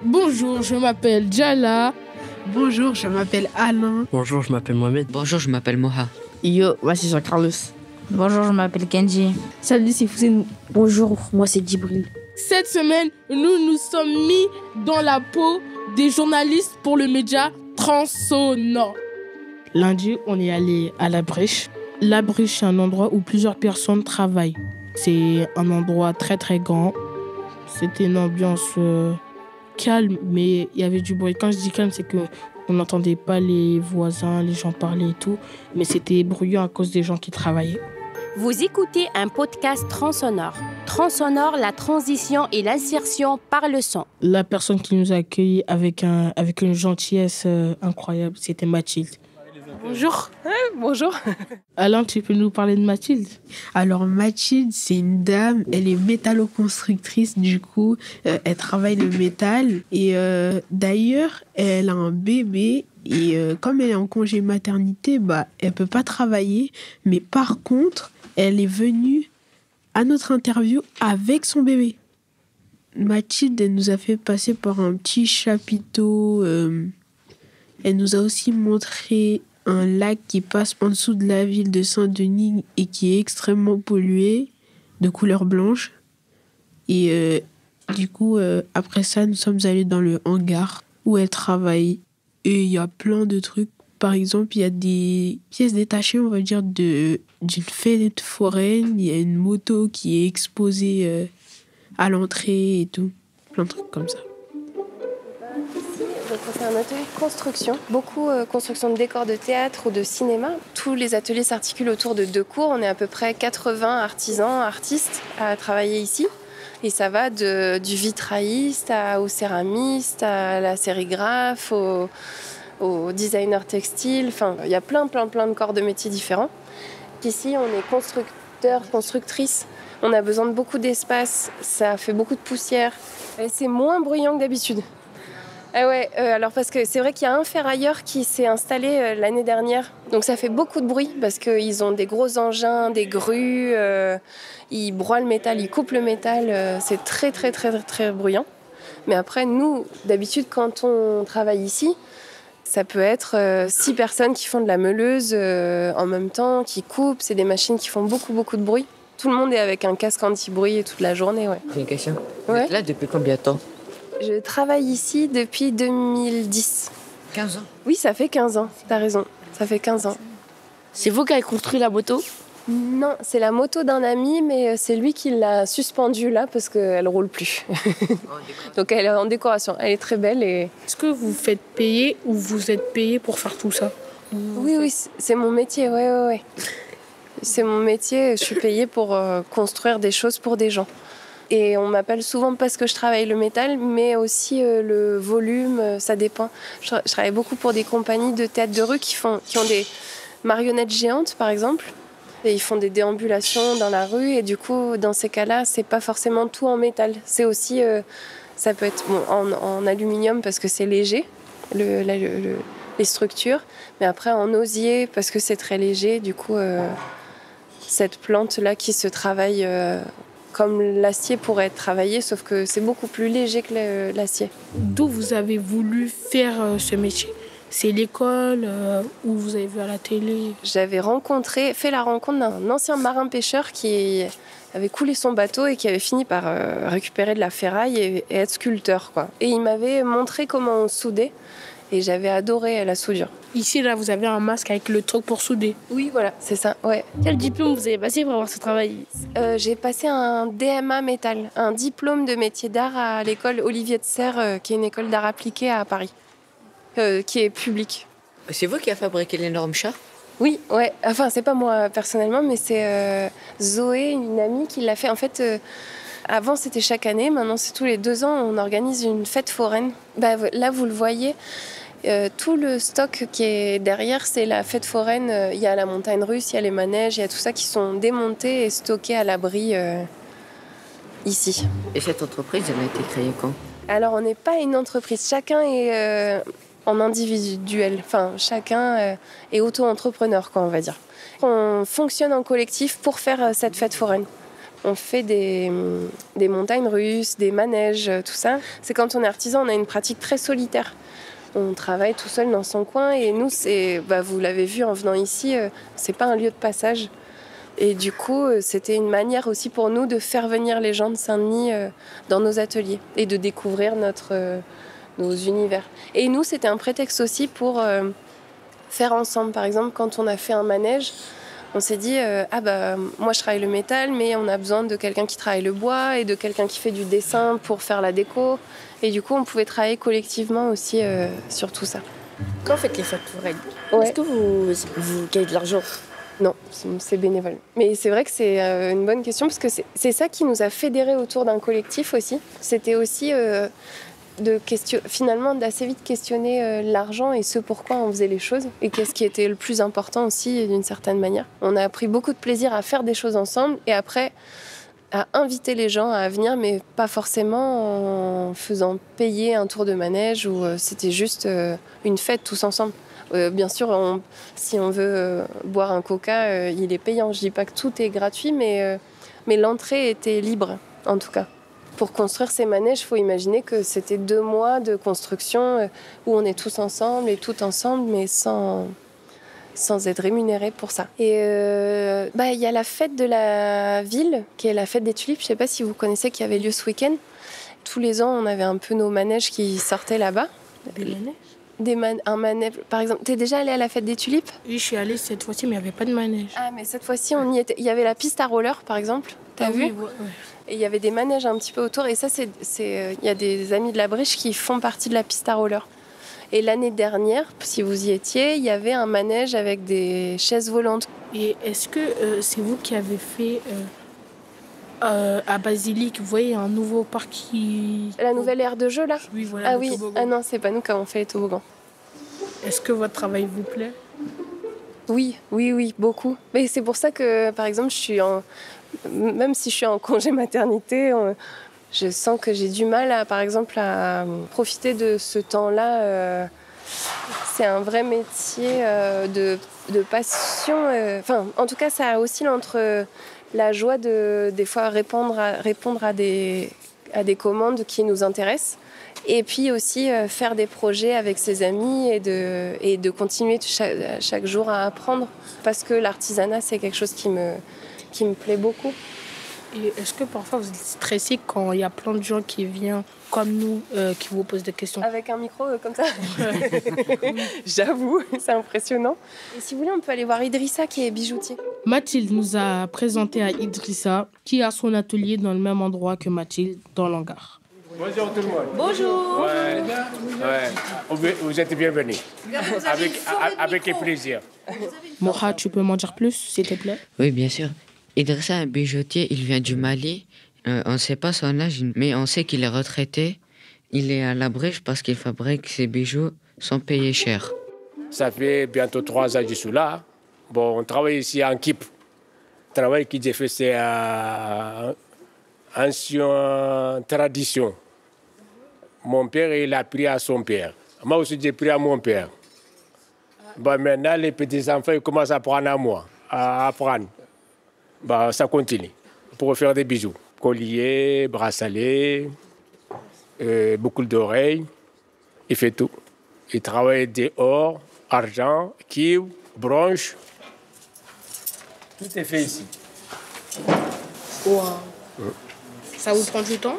Bonjour, je m'appelle Jala. Bonjour, je m'appelle Alain. Bonjour, je m'appelle Mohamed. Bonjour, je m'appelle Moha. Yo, moi c'est Jean-Carlos. Bonjour, je m'appelle Kenji. Salut, c'est Foussine. Bonjour, moi c'est Djibril. Cette semaine, nous nous sommes mis dans la peau des journalistes pour le média Transsonore. Lundi, on est allé à La Brèche. La Brèche, c'est un endroit où plusieurs personnes travaillent. C'est un endroit très très grand. C'était une ambiance calme, mais il y avait du bruit. Quand je dis calme, c'est que on n'entendait pas les voisins, les gens parler et tout, mais c'était bruyant à cause des gens qui travaillaient. Vous écoutez un podcast Transsonore. Transsonore, la transition et l'insertion par le son. La personne qui nous a accueillis avec une gentillesse incroyable, c'était Mathilde. Bonjour. Bonjour. Alain, tu peux nous parler de Mathilde? Alors Mathilde, c'est une dame, elle est métalloconstructrice, du coup, elle travaille le métal. Et d'ailleurs, elle a un bébé et comme elle est en congé maternité, elle peut pas travailler. Mais par contre, elle est venue à notre interview avec son bébé. Mathilde, elle nous a fait passer par un petit chapiteau. Elle nous a aussi montré un lac qui passe en dessous de la ville de Saint-Denis et qui est extrêmement pollué, de couleur blanche. Et du coup, après ça, nous sommes allés dans le hangar où elle travaille. Et il y a plein de trucs. Par exemple, il y a des pièces détachées, on va dire, d'une fenêtre foraine. Il y a une moto qui est exposée à l'entrée et tout. Plein de trucs comme ça. Donc c'est un atelier de construction, beaucoup construction de décors de théâtre ou de cinéma. Tous les ateliers s'articulent autour de 2 cours. On est à peu près 80 artisans, artistes à travailler ici. Et ça va du vitrailliste au céramiste, à la sérigraphe, au designer textile. Enfin, il y a plein de corps de métiers différents. Ici, on est constructeur, constructrice. On a besoin de beaucoup d'espace. Ça fait beaucoup de poussière. Et c'est moins bruyant que d'habitude. Ah ouais, alors parce que c'est vrai qu'il y a un ferrailleur qui s'est installé l'année dernière. Donc ça fait beaucoup de bruit parce qu'ils ont des gros engins, des grues, ils broient le métal, ils coupent le métal. C'est très bruyant. Mais après, nous, d'habitude, quand on travaille ici, ça peut être 6 personnes qui font de la meuleuse en même temps, qui coupent. C'est des machines qui font beaucoup de bruit. Tout le monde est avec un casque anti-bruit toute la journée. Ouais. J'ai une question. Ouais. Vous êtes là depuis combien de temps? Je travaille ici depuis 2010. 15 ans. Oui, ça fait 15 ans, t'as raison. Ça fait 15 ans. C'est vous qui avez construit la moto? Non, c'est la moto d'un ami, mais c'est lui qui l'a suspendue là parce qu'elle roule plus. Donc elle est en décoration. Elle est très belle. Est-ce que vous faites payer ou vous êtes payé pour faire tout ça? Oui, c'est mon métier, ouais. C'est mon métier, je suis payée pour construire des choses pour des gens. Et on m'appelle souvent parce que je travaille le métal, mais aussi le volume, ça dépend. Je travaille beaucoup pour des compagnies de théâtre de rue qui ont des marionnettes géantes, par exemple. Et ils font des déambulations dans la rue. Et du coup, dans ces cas-là, c'est pas forcément tout en métal. C'est aussi, ça peut être en aluminium parce que c'est léger, les structures. Mais après, en osier parce que c'est très léger. Du coup, cette plante-là qui se travaille... comme l'acier pourrait être travaillé, sauf que c'est beaucoup plus léger que l'acier. D'où vous avez voulu faire ce métier? C'est l'école ou vous avez vu à la télé? J'avais fait la rencontre d'un ancien marin-pêcheur qui avait coulé son bateau et qui avait fini par récupérer de la ferraille et être sculpteur, quoi. Et il m'avait montré comment on soudait et j'avais adoré la soudure. Ici, là, vous avez un masque avec le truc pour souder. Oui, voilà, c'est ça, ouais. Quel diplôme vous avez passé pour avoir ce travail? J'ai passé un DMA métal, un diplôme de métier d'art à l'école Olivier de Serres, qui est une école d'art appliqué à Paris, qui est publique. C'est vous qui avez fabriqué l'énorme chat? Oui, ouais. Enfin, c'est pas moi personnellement, mais c'est Zoé, une amie, qui l'a fait. En fait, avant, c'était chaque année. Maintenant, c'est tous les 2 ans. On organise une fête foraine. Là, vous le voyez. Tout le stock qui est derrière, c'est la fête foraine. Il y a la montagne russe, il y a les manèges, il y a tout ça qui sont démontés et stockés à l'abri ici. Et cette entreprise, elle a été créée quand? Alors, on n'est pas une entreprise. Chacun est en individuel. Enfin, chacun est auto-entrepreneur, quoi, on va dire. On fonctionne en collectif pour faire cette fête foraine. On fait des montagnes russes, des manèges, tout ça. C'est quand on est artisan, on a une pratique très solitaire. On travaille tout seul dans son coin et nous, vous l'avez vu en venant ici, c'est pas un lieu de passage. Et du coup, c'était une manière aussi pour nous de faire venir les gens de Saint-Denis dans nos ateliers et de découvrir nos univers. Et nous, c'était un prétexte aussi pour faire ensemble. Par exemple, quand on a fait un manège, on s'est dit moi je travaille le métal, mais on a besoin de quelqu'un qui travaille le bois et de quelqu'un qui fait du dessin pour faire la déco. Et du coup, on pouvait travailler collectivement aussi sur tout ça. Quand vous faites les factures, Ouais. est-ce que vous gagnez de l'argent? Non, c'est bénévole. Mais c'est vrai que c'est une bonne question parce que c'est ça qui nous a fédérés autour d'un collectif aussi. C'était aussi finalement d'assez vite questionner l'argent et ce pourquoi on faisait les choses et qu'est-ce qui était le plus important aussi d'une certaine manière. On a pris beaucoup de plaisir à faire des choses ensemble et après à inviter les gens à venir, mais pas forcément en faisant payer un tour de manège ou c'était juste une fête tous ensemble. Bien sûr, si on veut boire un coca, il est payant. Je dis pas que tout est gratuit, mais l'entrée était libre, en tout cas. Pour construire ces manèges, il faut imaginer que c'était 2 mois de construction où on est tous ensemble et tout ensemble, mais sans être rémunérés pour ça. Et il y a la fête de la ville, qui est la fête des tulipes. Je ne sais pas si vous connaissez, qui avait lieu ce week-end. Tous les ans, on avait un peu nos manèges qui sortaient là-bas. Des manèges? Un manège, par exemple. T'es déjà allé à la fête des tulipes? Oui, je suis allée cette fois-ci, mais il n'y avait pas de manège. Ah, mais cette fois-ci, on y était. Il y avait la piste à roller, par exemple. T'as vu? Oui, ouais. Et il y avait des manèges un petit peu autour. Et ça, il y a des amis de la Briche qui font partie de la piste à roller. Et l'année dernière, si vous y étiez, il y avait un manège avec des chaises volantes. Et est-ce que c'est vous qui avez fait à Basilique, vous voyez, un nouveau parc qui... La nouvelle aire de jeu, là? Oui, voilà. Ah oui, non, c'est pas nous qui avons fait les toboggans. Est-ce que votre travail vous plaît? Oui, beaucoup. Mais c'est pour ça que, par exemple, même si je suis en congé maternité, je sens que j'ai du mal, par exemple, à profiter de ce temps-là. C'est un vrai métier de passion. En tout cas, ça oscille entre la joie de, des fois, répondre à des commandes qui nous intéressent. Et puis aussi faire des projets avec ses amis et de continuer chaque jour à apprendre. Parce que l'artisanat, c'est quelque chose qui me plaît beaucoup. Et est-ce que parfois vous êtes stressé quand il y a plein de gens qui viennent comme nous, qui vous posent des questions? Avec un micro comme ça? J'avoue, c'est impressionnant. Et si vous voulez, on peut aller voir Idrissa qui est bijoutier. Mathilde nous a présenté à Idrissa, qui a son atelier dans le même endroit que Mathilde, dans l'hangar. Bonjour tout le monde. Bonjour. Vous êtes bienvenus. Avec plaisir. Moha, tu peux m'en dire plus, s'il te plaît? Oui, bien sûr. Idrissa est un bijoutier, il vient du Mali. On ne sait pas son âge, mais on sait qu'il est retraité. Il est à la Briche parce qu'il fabrique ses bijoux sans payer cher. Ça fait bientôt 3 ans que je suis là. Bon, on travaille ici en équipe. Le travail que j'ai fait, c'est ancienne tradition. Mon père, il a pris à son père. Moi aussi, j'ai pris à mon père. Bon, maintenant, les petits-enfants, ils commencent à apprendre à moi, à apprendre. Bah, ça continue pour faire des bijoux. Colliers, bracelets, boucles d'oreilles. Il fait tout. Il travaille des or, argent, cuivre, bronze. Tout est fait ici. Wow. Ça vous prend du temps?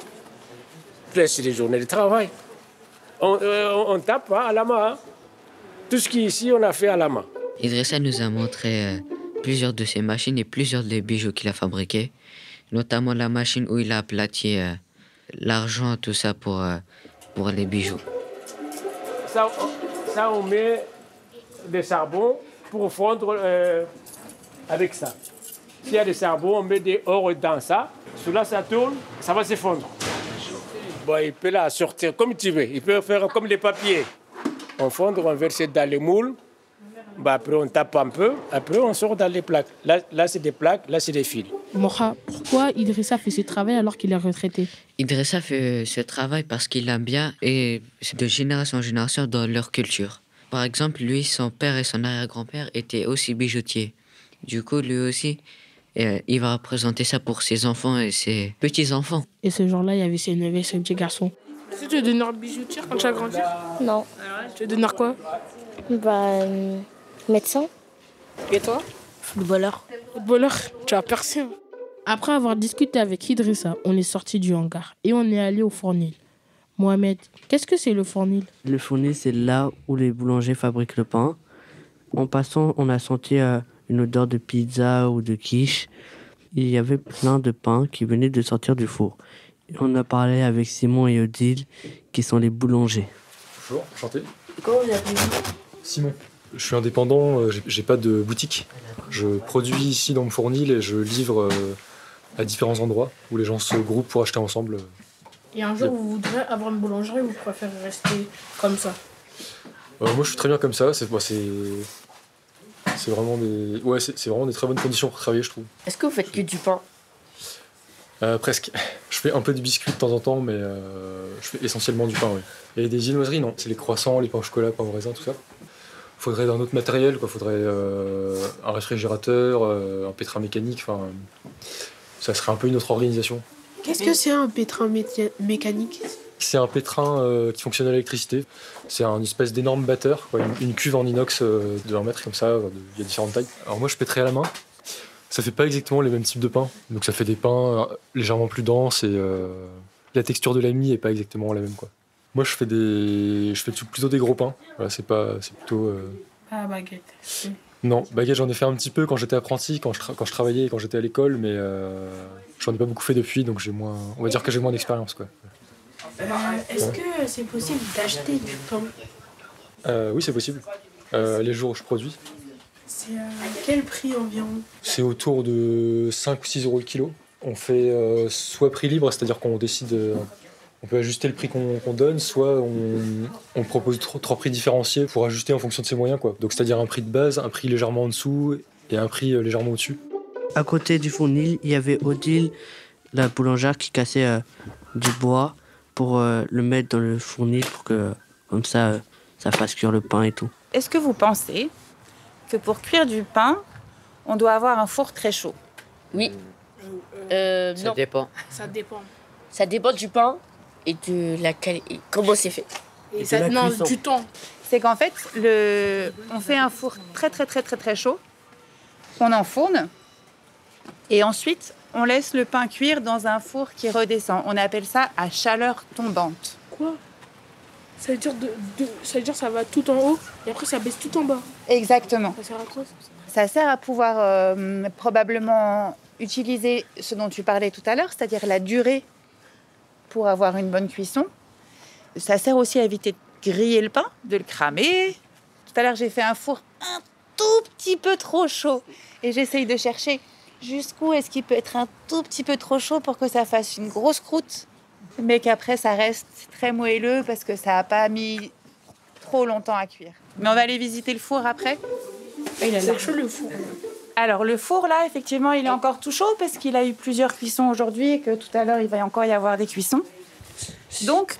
C'est des journées de travail. On tape à la main. Hein. Tout ce qui est ici, on a fait à la main. Idrissa nous a montré plusieurs de ses machines et plusieurs des bijoux qu'il a fabriqués, notamment la machine où il a aplati l'argent, tout ça pour les bijoux. Ça, on met des charbons pour fondre avec ça. S'il y a des charbons, on met des ors dans ça. Celui-là, ça tourne, ça va se fondre. Bon, il peut la sortir comme tu veux. Il peut faire comme les papiers. On fond, on verse dans les moules. Bah, après, on tape un peu. Après, on sort dans les plaques. Là c'est des plaques, là, c'est des fils. Moha, pourquoi Idrissa fait ce travail alors qu'il est retraité? Idrissa fait ce travail parce qu'il aime bien et c'est de génération en génération dans leur culture. Par exemple, lui, son père et son arrière-grand-père étaient aussi bijoutiers. Du coup, lui aussi, Et il va représenter ça pour ses enfants et ses petits-enfants. Et ce jour-là, il y avait ses neveux et ses petits garçons. Est-ce que tu veux devenir bijoutière quand tu vas grandir? Non. Tu veux devenir quoi? Médecin. Et toi? Footballeur. Footballeur. Tu vas percer. Hein. Après avoir discuté avec Idrissa, on est sorti du hangar et on est allé au fournil. Mohamed, qu'est-ce que c'est le fournil? Le fournil, c'est là où les boulangers fabriquent le pain. En passant, on a senti une odeur de pizza ou de quiche. Il y avait plein de pain qui venaient de sortir du four. Et on a parlé avec Simon et Odile, qui sont les boulangers. Bonjour, enchanté. Comment vous appelez-vous? Simon. Je suis indépendant, j'ai pas de boutique. Je produis ici dans mon fournil et je livre à différents endroits où les gens se groupent pour acheter ensemble. Et un jour, vous voudrez avoir une boulangerie ou vous préférez rester comme ça? Moi, je suis très bien comme ça. C'est vraiment c'est vraiment des très bonnes conditions pour travailler, je trouve. Est-ce que vous faites que du pain? Presque. Je fais un peu de biscuits de temps en temps, mais je fais essentiellement du pain, oui. Et des viennoiseries, non. C'est les croissants, les pains au chocolat, pain au raisin, tout ça. Faudrait d'un autre matériel, quoi. Faudrait un réfrigérateur, un pétrin mécanique. Enfin, ça serait un peu une autre organisation. Qu'est-ce que c'est un pétrin mécanique? C'est un pétrin qui fonctionne à l'électricité. C'est un espèce d'énorme batteur, quoi. Une cuve en inox de 1 mètre comme ça. Il y a différentes tailles. Alors moi, je pétrais à la main. Ça fait pas exactement les mêmes types de pains. Donc ça fait des pains légèrement plus denses et la texture de la mie est pas exactement la même, quoi. Moi, je fais plutôt des gros pains. Voilà, c'est plutôt. Pas baguette. Non, baguette, j'en ai fait un petit peu quand j'étais apprenti, quand je travaillais et quand j'étais à l'école, mais j'en ai pas beaucoup fait depuis, donc on va dire que j'ai moins d'expérience, quoi. Est-ce que c'est possible d'acheter du pain? Oui, c'est possible. Les jours où je produis. C'est à quel prix environ? C'est autour de 5 ou 6 euros le kilo. On fait soit prix libre, c'est-à-dire qu'on décide. On peut ajuster le prix qu'on donne, soit on propose 3 prix différenciés pour ajuster en fonction de ses moyens, quoi. Donc c'est-à-dire un prix de base, un prix légèrement en dessous et un prix légèrement au-dessus. À côté du fournil, il y avait Odile, la boulangère, qui cassait du bois pour le mettre dans le fournil pour que, comme ça fasse cuire le pain et tout. Est-ce que vous pensez que pour cuire du pain, on doit avoir un four très chaud? Oui. Ça Non. dépend. Ça dépend. Ça dépend du pain et de la qualité. Comment c'est fait? Et ça demande du temps. C'est qu'en fait, on fait un four très très très très très chaud, qu'on enfourne, et ensuite on laisse le pain cuire dans un four qui redescend. On appelle ça à chaleur tombante. Quoi? Ça veut dire ça veut dire ça va tout en haut et après ça baisse tout en bas. Exactement. Ça sert à quoi ça? Ça sert à pouvoir probablement utiliser ce dont tu parlais tout à l'heure, c'est-à-dire la durée pour avoir une bonne cuisson. Ça sert aussi à éviter de griller le pain, de le cramer. Tout à l'heure, j'ai fait un four un tout petit peu trop chaud. Et j'essaye de chercher jusqu'où est-ce qu'il peut être un tout petit peu trop chaud pour que ça fasse une grosse croûte, mais qu'après, ça reste très moelleux parce que ça n'a pas mis trop longtemps à cuire. Mais on va aller visiter le four après. Il a l'air chaud le four. Alors, le four, là, effectivement, il est encore tout chaud parce qu'il a eu plusieurs cuissons aujourd'hui et que tout à l'heure, il va encore y avoir des cuissons. Donc,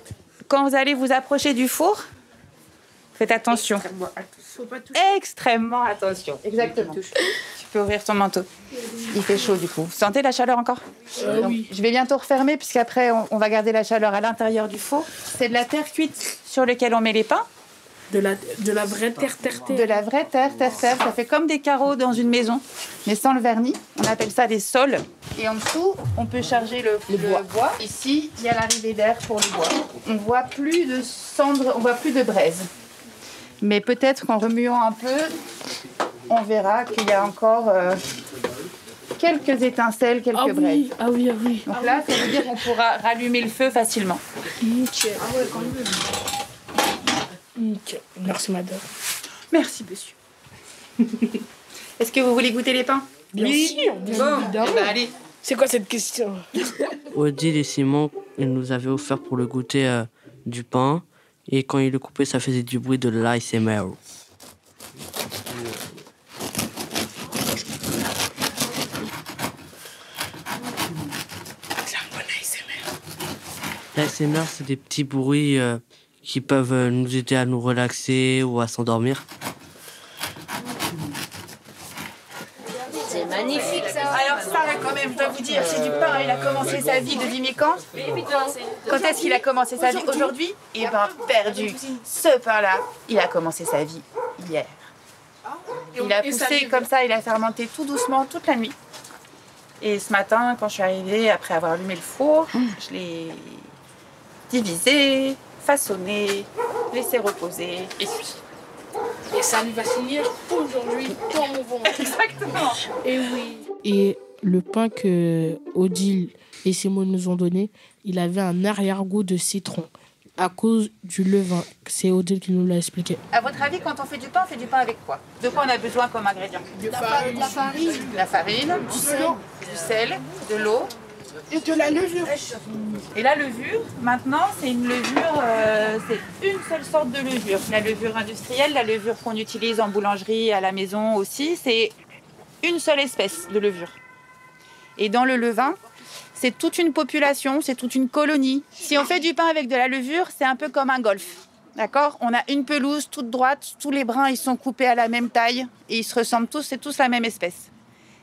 quand vous allez vous approcher du four, faites attention. Extrêmement attention. Exactement. Tu peux ouvrir ton manteau. Il fait chaud, du coup. Vous sentez la chaleur encore? Oui. Je vais bientôt refermer puisqu'après, on va garder la chaleur à l'intérieur du four. C'est de la terre cuite sur laquelle on met les pains. De la vraie terre. De la vraie terre. Ça fait comme des carreaux dans une maison, mais sans le vernis. On appelle ça des sols. Et en dessous, on peut charger le bois. Ici, il y a l'arrivée d'air pour le bois. On voit plus de cendres, on voit plus de braise. Mais peut-être qu'en remuant un peu, on verra qu'il y a encore quelques étincelles, quelques braises. Ah oui. Donc là, ça veut dire qu'on pourra rallumer le feu facilement. Nickel. Ah ouais, quand même. Nickel. Merci madame. Merci, monsieur. Est-ce que vous voulez goûter les pains? Bien sûr, bien évidemment. Allez. C'est quoi cette question? Odile et Simon, ils nous avaient offert pour le goûter du pain. Et quand ils le coupaient, ça faisait du bruit de l'ASMR. C'est un bon ASMR. L'ASMR, c'est des petits bruits qui peuvent nous aider à nous relaxer ou à s'endormir. C'est magnifique ça. Alors quand même, je dois vous dire, c'est du pain. Il a commencé sa vie, devinez quand? Quand est-ce qu'il a commencé sa vie? Aujourd'hui? Eh ben, perdu. Ce pain-là, il a commencé sa vie hier. Il a poussé comme ça, il a fermenté tout doucement toute la nuit. Et ce matin, quand je suis arrivée, après avoir allumé le four, je l'ai divisé, façonné, laissé reposer et cuit. Et ça va finir aujourd'hui dans mon ventre. Exactement. Et oui. Et le pain que Odile et Simone nous ont donné, il avait un arrière-goût de citron à cause du levain. C'est Odile qui nous l'a expliqué. À votre avis, quand on fait du pain avec quoi? De quoi on a besoin comme ingrédient? La farine, du sel, de l'eau. Et de la levure. Et la levure, maintenant, c'est une levure, c'est une seule sorte de levure. La levure industrielle, la levure qu'on utilise en boulangerie, à la maison aussi, c'est une seule espèce de levure. Et dans le levain, c'est toute une population, c'est toute une colonie. Si on fait du pain avec de la levure, c'est un peu comme un golf. D'accord? On a une pelouse toute droite, tous les brins ils sont coupés à la même taille et ils se ressemblent tous, c'est tous la même espèce.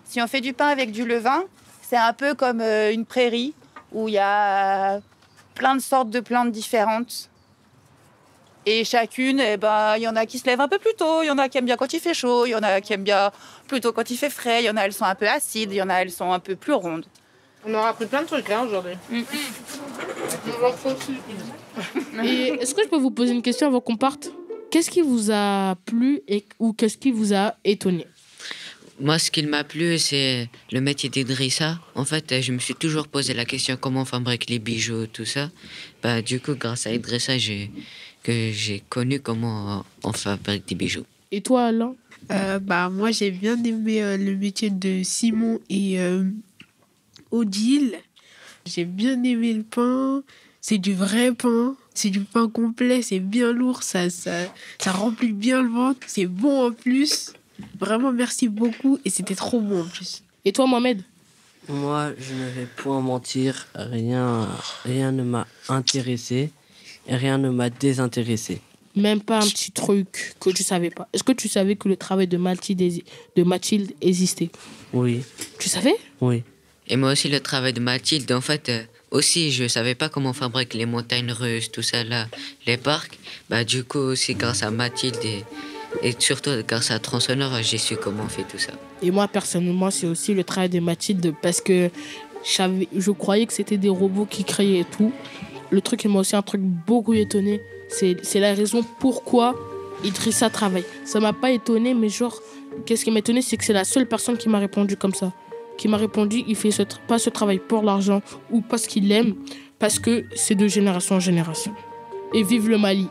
Si on fait du pain avec du levain, c'est un peu comme une prairie où il y a plein de sortes de plantes différentes. Et chacune, il y en a qui se lèvent un peu plus tôt, il y en a qui aiment bien quand il fait chaud, il y en a qui aiment bien plutôt quand il fait frais, il y en a elles sont un peu acides, il y en a elles sont un peu plus rondes. On aura appris plein de trucs aujourd'hui. Et est-ce que je peux vous poser une question avant qu'on parte? Qu'est-ce qui vous a plu ou qu'est-ce qui vous a étonné? Moi, ce qui m'a plu, c'est le métier d'Idrissa. En fait, je me suis toujours posé la question comment on fabrique les bijoux, tout ça. Du coup, grâce à Idrissa, j'ai connu comment on fabrique des bijoux. Et toi, Alain? Moi, j'ai bien aimé le métier de Simon et Odile. J'ai bien aimé le pain. C'est du vrai pain. C'est du pain complet. C'est bien lourd. Ça remplit bien le ventre. C'est bon en plus. Vraiment, merci beaucoup. Et c'était trop bon en plus. Et toi, Mohamed? Moi, je ne vais point mentir. Rien ne m'a intéressé. Et rien ne m'a désintéressé. Même pas un petit truc que tu savais pas. Est-ce que tu savais que le travail de Mathilde existait? Oui. Tu savais? Oui. Et moi aussi, le travail de Mathilde, en fait, aussi, je savais pas comment on fabrique les montagnes russes, tout ça là, les parcs. Du coup, aussi, grâce à Mathilde et surtout grâce à Tronçonneur, j'ai su comment on fait tout ça. Et moi, personnellement, c'est aussi le travail de Mathilde parce que je croyais que c'était des robots qui créaient et tout. Le truc qui m'a aussi un truc beaucoup étonné, c'est la raison pourquoi Idrissa travaille. Ça m'a pas étonné, mais genre, qu'est-ce qui m'a étonné, c'est que c'est la seule personne qui m'a répondu comme ça. Qui m'a répondu, il fait pas ce travail pour l'argent ou parce qu'il l'aime, parce que c'est de génération en génération. Et vive le Mali.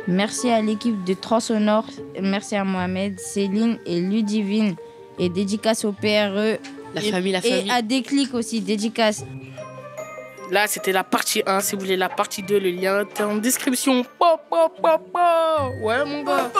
Merci à l'équipe de Tronçonneur, merci à Mohamed, Céline et Ludivine. Et dédicace au PRE. La famille. Et à Déclic aussi, dédicace. Là, c'était la partie 1. Si vous voulez la partie 2, le lien est en description. Ouais, mon gars.